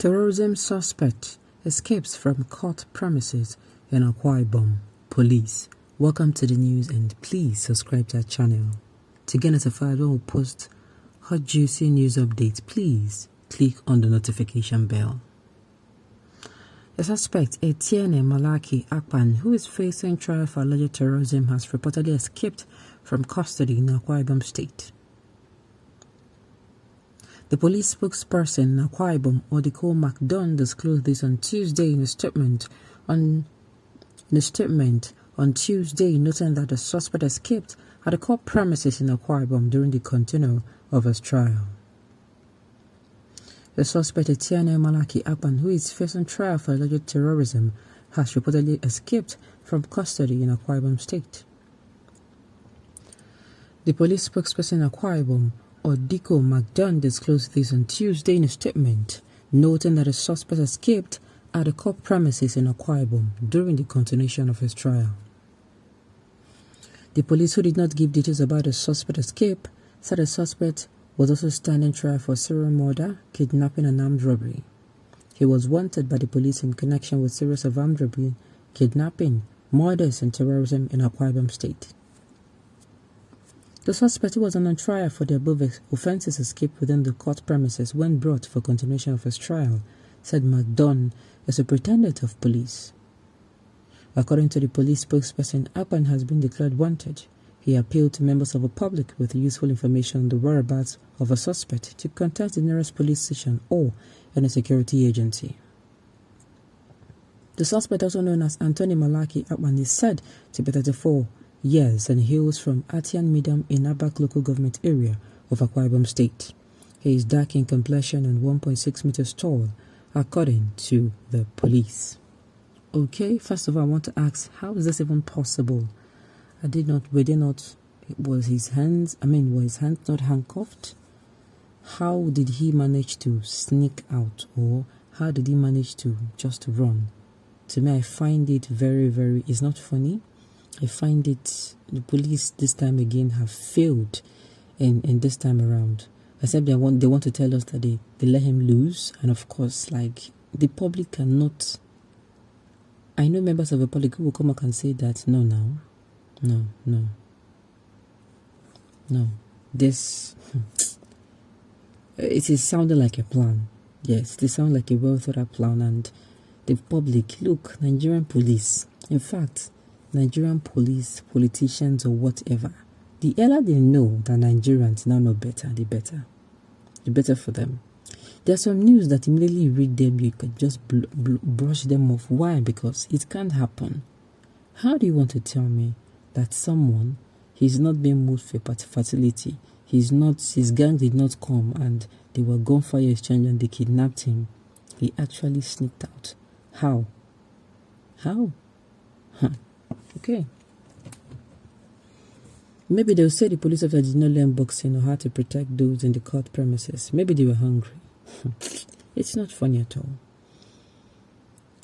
Terrorism suspect escapes from court premises in ŁPOM. Police. Welcome to the news and please subscribe to our channel. To get notified when we post hot juicy news updates, please click on the notification bell. The suspect, Etienne Malaki Akpan, who is facing trial for alleged terrorism, has reportedly escaped from custody in ŁPOM State. The police spokesperson in ŁPOM, Odiko McDonald, disclosed this on Tuesday in a statement on Tuesday, noting that the suspect escaped at the court premises in ŁPOM during the continuance of his trial. The suspect, Etienne Malaki Akpan, who is facing trial for alleged terrorism, has reportedly escaped from custody in ŁPOM State. The police spokesperson in ŁPOM, Odiko McDonald, disclosed this on Tuesday in a statement, noting that the suspect escaped at the court premises in ŁPOM during the continuation of his trial. The police, who did not give details about the suspect's escape, said the suspect was also standing trial for serial murder, kidnapping and armed robbery. He was wanted by the police in connection with series of armed robbery, kidnapping, murders and terrorism in ŁPOM State. The suspect, who was on trial for the above offences, escaped within the court premises when brought for continuation of his trial, said McDonald, a superintendent of police. According to the police spokesperson, Akpan has been declared wanted. He appealed to members of the public with useful information on the whereabouts of a suspect to contact the nearest police station or any security agency. The suspect, also known as Anthony Malaki Akpan, is said to be 34 years and hails from Atian Medium in Abak local government area of ŁPOM State. He is dark in complexion and 1.6 meters tall, according to the police. Okay, first of all, I want to ask, how is this even possible? Was his hands not handcuffed? How did he manage to sneak out, or how did he manage to just run? To me, I find it very, it's not funny. I find it, the police this time again have failed in this time around. Except they want to tell us that they let him loose, and of course, like, the public cannot. I know members of the public who will come up and say that no. This it is sounding like a plan. Yes, it sounds like a well thought out plan, and the public, look, Nigerian police, in fact, Nigerian police, politicians or whatever, the earlier they know that Nigerians now know better, the better for them. There's some news that immediately you read them, you could just brush them off. Why? Because it can't happen. How do you want to tell me that someone, he's not being moved for a facility, his gang did not come and they were gunfire exchange and they kidnapped him, he actually sneaked out? How? Okay. Maybe they'll say the police officer did not learn boxing or how to protect those in the court premises. Maybe they were hungry. It's not funny at all.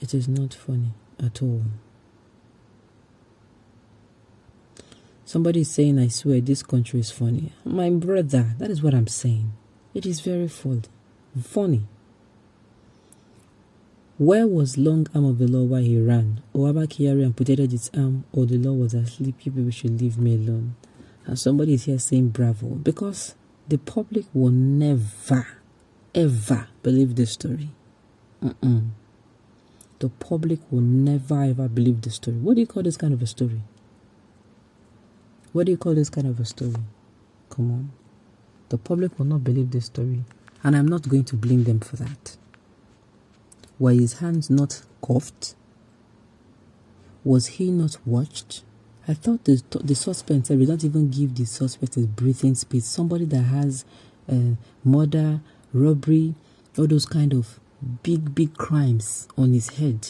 It is not funny at all. Somebody is saying, I swear, this country is funny. My brother, that is what I'm saying. It is very funny. Where was long arm of the law while he ran? Owaba Kyari amputated its arm, or the law was asleep, you people should leave me alone. And somebody is here saying bravo, because the public will never, ever believe this story. The public will never, ever believe this story. What do you call this kind of a story? Come on. The public will not believe this story, and I'm not going to blame them for that. Were his hands not cuffed? Was he not watched? I thought the suspect said we don't even give the suspect a breathing space. Somebody that has murder, robbery, all those kind of big crimes on his head.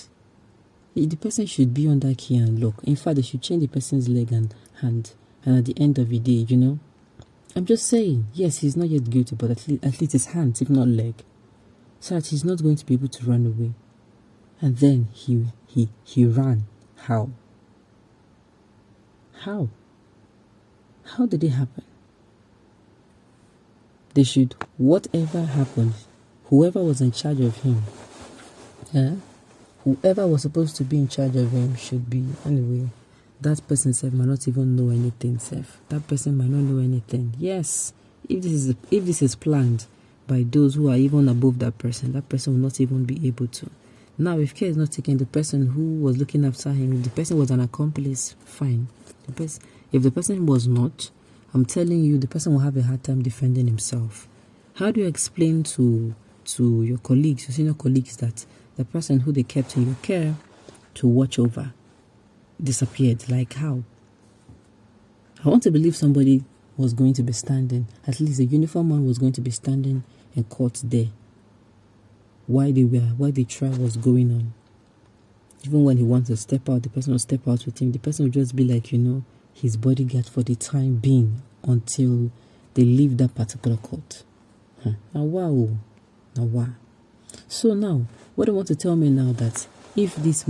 The person should be under key and lock. In fact, they should change the person's leg and hand. And at the end of the day, I'm just saying, yes, he's not yet guilty, but at least his hands, if not leg, so that he's not going to be able to run away. And then he ran. How? How did it happen? They should, whatever happens, whoever was in charge of him, whoever was supposed to be in charge of him should be, anyway, that person said might not even know anything, Seth. That person might not know anything. Yes, if this is planned by those who are even above that person will not even be able to. Now, if care is not taken, the person who was looking after him, if the person was an accomplice, fine. If the person was not, I'm telling you, the person will have a hard time defending himself. How do you explain to your colleagues, your senior colleagues, that the person who they kept in your care to watch over disappeared? Like how? I want to believe somebody was going to be standing, at least a uniform man was going to be standing in court there while the trial was going on. Even when he wants to step out, the person will step out with him. The person will just be like, his bodyguard for the time being until they leave that particular court. Now, wow. So now, what do you want to tell me now that if this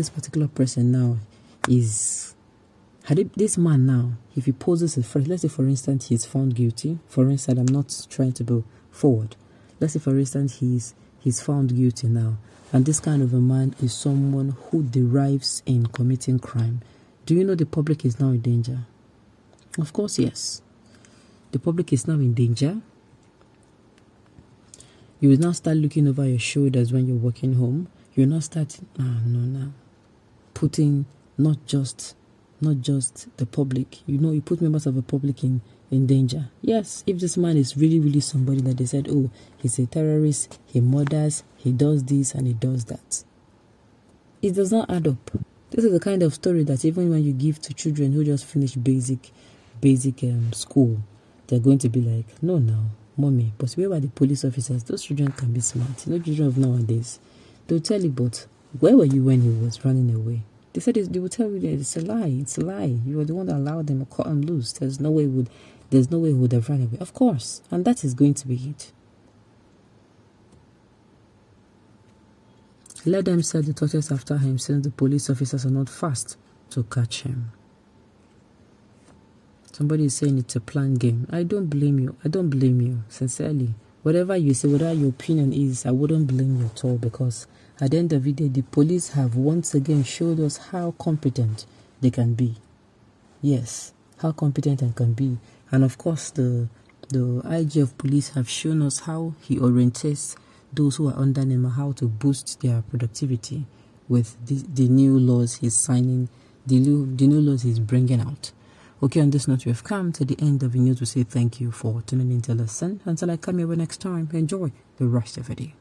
particular person now is, this man now, if he poses a threat, let's say for instance he's found guilty. For instance, I'm not trying to go forward. Let's say for instance he's found guilty now, and this kind of a man is someone who derives in committing crime. Do you know the public is now in danger? Of course, yes. The public is now in danger. You will now start looking over your shoulders when you're walking home. You will now start putting not just the public. You put members of the public in danger. Yes, if this man is really, really somebody that they said, oh, he's a terrorist, he murders, he does this and he does that. It does not add up. This is the kind of story that even when you give to children who just finished basic school, they're going to be like, no, mommy, but where were the police officers? Those children can be smart. Children of nowadays, they'll tell you, but where were you when he was running away? They said they will tell you that it's a lie. You were the one that allowed them to cut him loose. There's no way he would have run away. Of course, and that is going to be it. Let them set the torches after him, since the police officers are not fast to catch him. Somebody is saying it's a planned game. I don't blame you, sincerely. Whatever you say, whatever your opinion is, I wouldn't blame you at all, because at the end of the day, the police have once again showed us how competent they can be. Yes, how competent they can be. And of course, the IG of police have shown us how he orientates those who are under him, how to boost their productivity with the new laws he's signing, the new laws he's bringing out. Okay, on this note, we have come to the end of the news. We say thank you for tuning in to listen. Until I come here next time, enjoy the rest of the day.